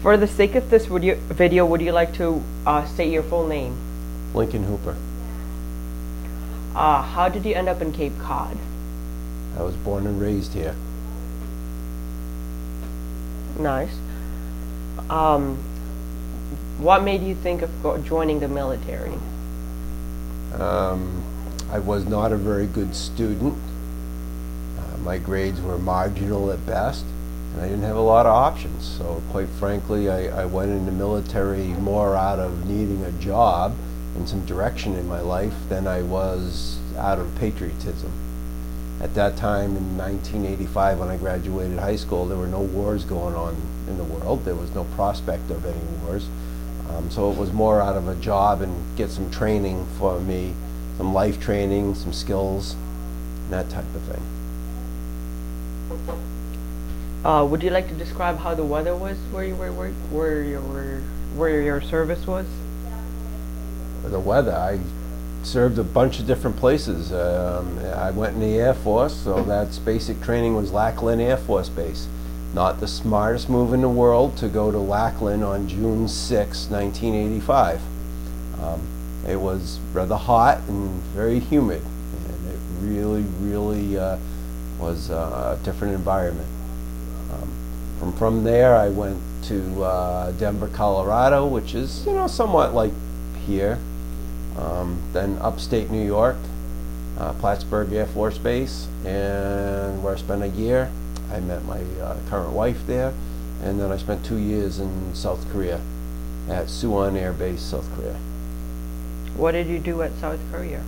For the sake of this video, would you like to state your full name? Lincoln Hooper. How did you end up in Cape Cod? I was born and raised here. Nice. What made you think of joining the military? I was not a very good student. My grades were marginal at best, and I didn't have a lot of options. So quite frankly, I went in the military more out of needing a job and some direction in my life than I was out of patriotism. At that time in 1985, when I graduated high school, there were no wars going on in the world. There was no prospect of any wars. So it was more out of a job and get some training for me, some life training, some skills, that type of thing. Would you like to describe how the weather was where your service was? The weather, I served a bunch of different places. I went in the Air Force, so that's basic training was Lackland Air Force Base. Not the smartest move in the world to go to Lackland on June 6, 1985. It was rather hot and very humid, and it really was a different environment. From there, I went to Denver, Colorado, which is somewhat like here. Then upstate New York, Plattsburgh Air Force Base, and where I spent a year. I met my current wife there, and then I spent 2 years in South Korea at Suwon Air Base, South Korea. What did you do at South Korea?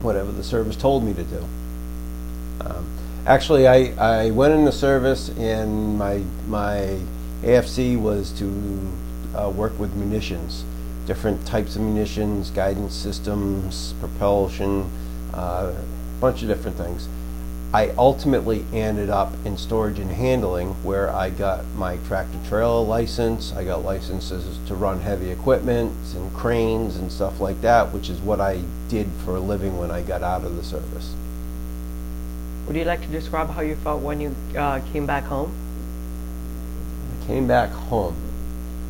Whatever the service told me to do. Actually, I went in the service, and my AFC was to work with munitions, different types of munitions, guidance systems, propulsion, a bunch of different things. I ultimately ended up in storage and handling, where I got my tractor trailer license. I got licenses to run heavy equipment and cranes and stuff like that, which is what I did for a living when I got out of the service. Would you like to describe how you felt when you came back home? I came back home.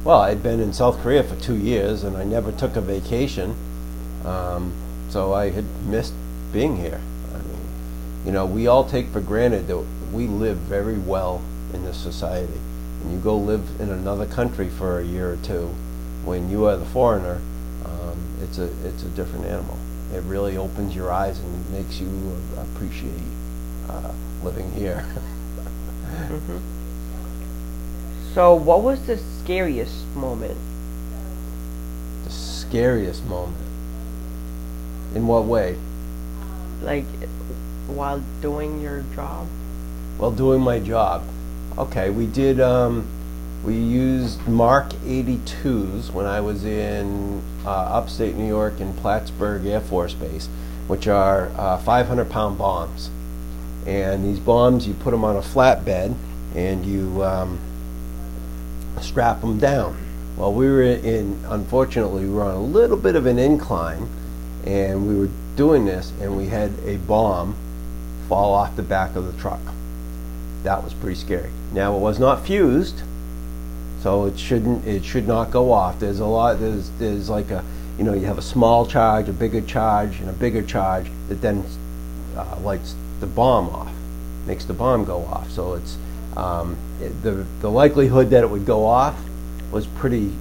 Well, I'd been in South Korea for 2 years, and I never took a vacation, so I had missed being here. We all take for granted that we live very well in this society. And you go live in another country for a year or two, when you are the foreigner, it's a different animal. It really opens your eyes and makes you appreciate living here. Mm-hmm. So what was the scariest moment? The scariest moment? In what way? Like, while doing your job? While doing my job. Okay, we did, we used Mark 82s when I was in upstate New York in Plattsburgh Air Force Base, which are 500-pound bombs. And these bombs, you put them on a flatbed and you strap them down. Well, unfortunately, we were on a little bit of an incline, and we were doing this, and we had a bomb fall off the back of the truck. That was pretty scary. Now, it was not fused, so it should not go off. There's like you have a small charge, a bigger charge, and a bigger charge that then lights the bomb off, makes the bomb go off. So it's the likelihood that it would go off was pretty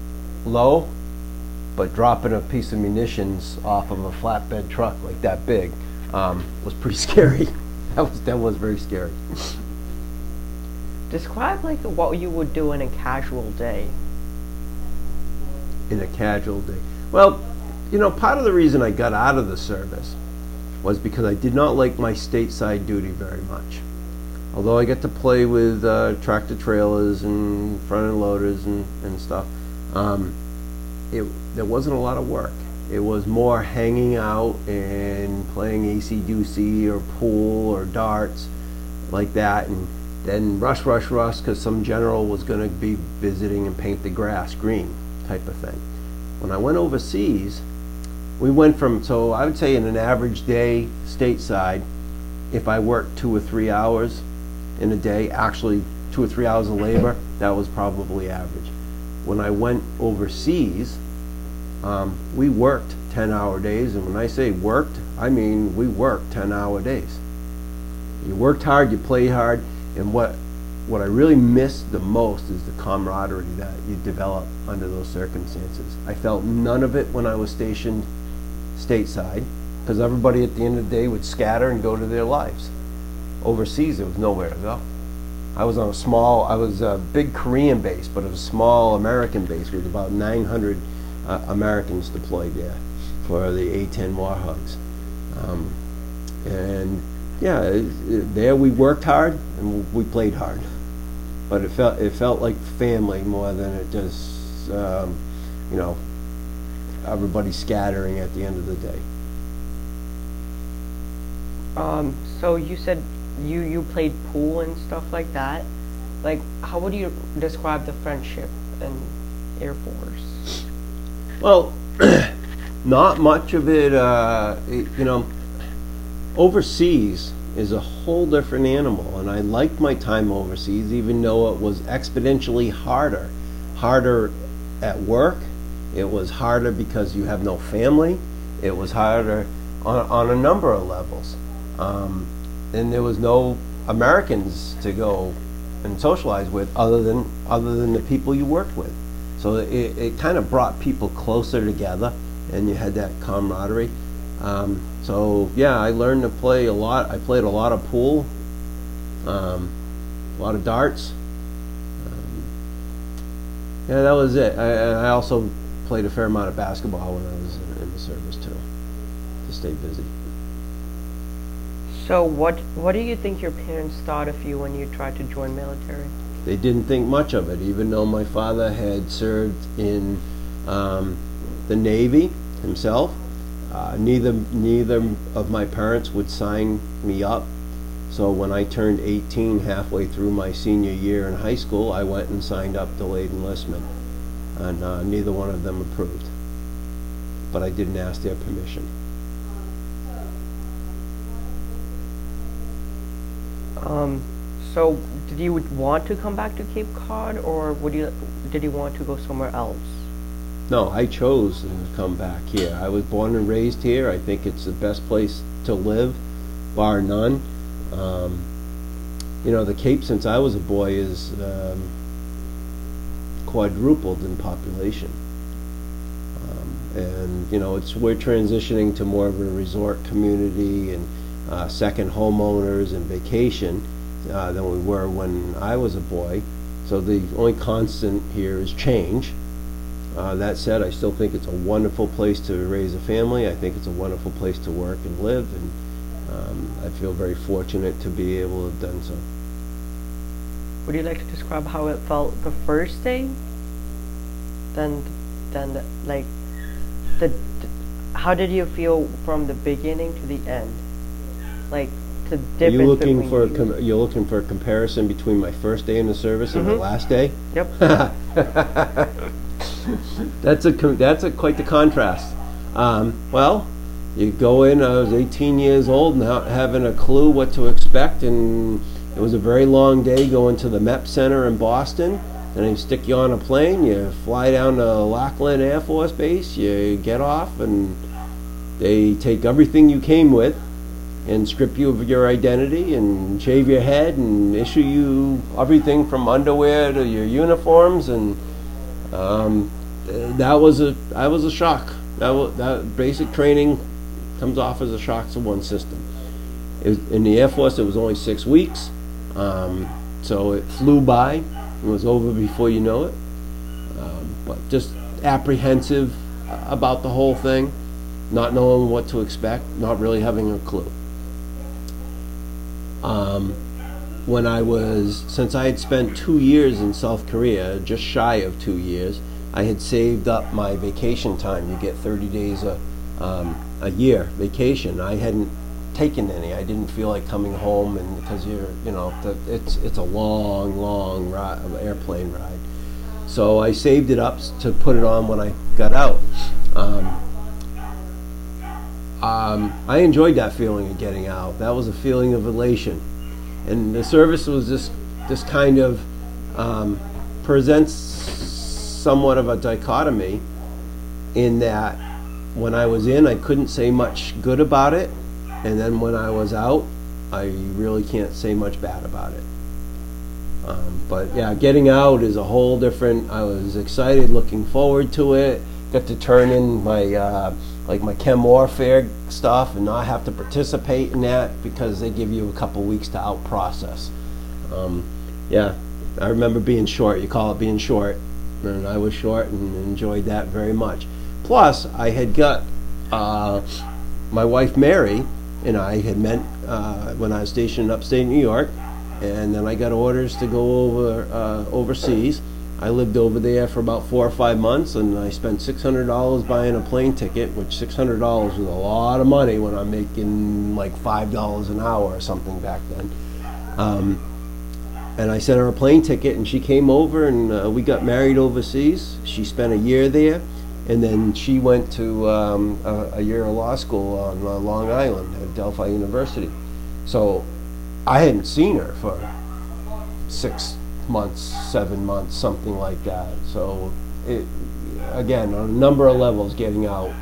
low, but dropping a piece of munitions off of a flatbed truck like that big was pretty scary. That was very scary. Describe like what you would do in a casual day. In a casual day. Well, part of the reason I got out of the service was because I did not like my stateside duty very much. Although I get to play with tractor trailers and front end loaders and stuff, there wasn't a lot of work. It was more hanging out and playing AC/DC or pool or darts like that, and then rush, because some general was going to be visiting and paint the grass green type of thing. When I went overseas, we went from, so I would say in an average day stateside, if I worked 2 or 3 hours in a day, actually 2 or 3 hours of labor, that was probably average. When I went overseas, we worked 10-hour days, and when I say worked, I mean we worked 10-hour days. You worked hard, you played hard, and what I really missed the most is the camaraderie that you develop under those circumstances. I felt none of it when I was stationed stateside, because everybody at the end of the day would scatter and go to their lives. Overseas, there was nowhere to go. I was a big Korean base, but it was a small American base with about 900 Americans deployed there for the A-10 Warhogs. And yeah, there we worked hard and we played hard, but it felt like family more than it just you know, everybody scattering at the end of the day. So you said you played pool and stuff like that. Like, how would you describe the friendship in Air Force? Well, not much of it, you know, overseas is a whole different animal, and I liked my time overseas, even though it was exponentially harder. Harder at work, it was harder because you have no family, it was harder on a number of levels. And there was no Americans to go and socialize with other than the people you worked with. So it kind of brought people closer together, and you had that camaraderie. So yeah, I learned to play a lot. I played a lot of pool, a lot of darts. Yeah, that was it. I also played a fair amount of basketball when I was in the service too, to stay busy. So what do you think your parents thought of you when you tried to join military? They didn't think much of it, even though my father had served in the Navy himself. Neither of my parents would sign me up. So when I turned 18, halfway through my senior year in high school, I went and signed up delayed enlistment, and neither one of them approved. But I didn't ask their permission. So did you want to come back to Cape Cod, or did you want to go somewhere else? No, I chose to come back here. I was born and raised here. I think it's the best place to live, bar none. You know, the Cape, since I was a boy, is quadrupled in population. And you know, we're transitioning to more of a resort community and second homeowners and vacation than we were when I was a boy. So the only constant here is change. That said, I still think it's a wonderful place to raise a family. I think it's a wonderful place to work and live, and I feel very fortunate to be able to have done so. Would you like to describe how it felt the first day? How did you feel from the beginning to the end? Like the difference You're looking between for a comparison between my first day in the service and the last day? Yep. That's quite the contrast. Well, you go in. I was 18 years old, not having a clue what to expect, and it was a very long day going to the MEP Center in Boston. And they stick you on a plane. You fly down to Lackland Air Force Base. You get off, and they take everything you came with and strip you of your identity and shave your head and issue you everything from underwear to your uniforms, and I was a shock. That basic training comes off as a shock to one system. In the Air Force, it was only 6 weeks, so it flew by. It was over before you know it. But just apprehensive about the whole thing, not knowing what to expect, not really having a clue. Since I had spent 2 years in South Korea, just shy of 2 years, I had saved up my vacation time. You get 30 days a year vacation. I hadn't taken any. I didn't feel like coming home, and because it's a long airplane ride. So I saved it up to put it on when I got out. I enjoyed that feeling of getting out. That was a feeling of elation, and the service was this kind of presents somewhat of a dichotomy in that when I was in, I couldn't say much good about it, and then when I was out, I really can't say much bad about it. But yeah, getting out is a whole different. I was excited, looking forward to it. Got to turn in my like my chem warfare stuff and not have to participate in that because they give you a couple weeks to out process. Yeah, I remember being short. You call it being short, and I was short and enjoyed that very much. Plus, I had got my wife Mary and I had met when I was stationed in upstate New York, and then I got orders to go over overseas. I lived over there for about 4 or 5 months, and I spent $600 buying a plane ticket, which $600 was a lot of money when I'm making like $5 an hour or something back then. And I sent her a plane ticket, and she came over, and we got married overseas. She spent a year there, and then she went to a year of law school on Long Island at Delphi University. So I hadn't seen her for 6 months, 7 months, something like that. So it, again, on a number of levels, getting out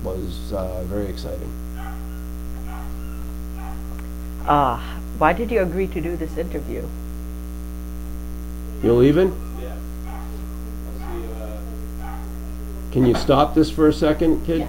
was very exciting. Why did you agree to do this interview? You leaving? Yeah. Can you stop this for a second, kid? Yeah.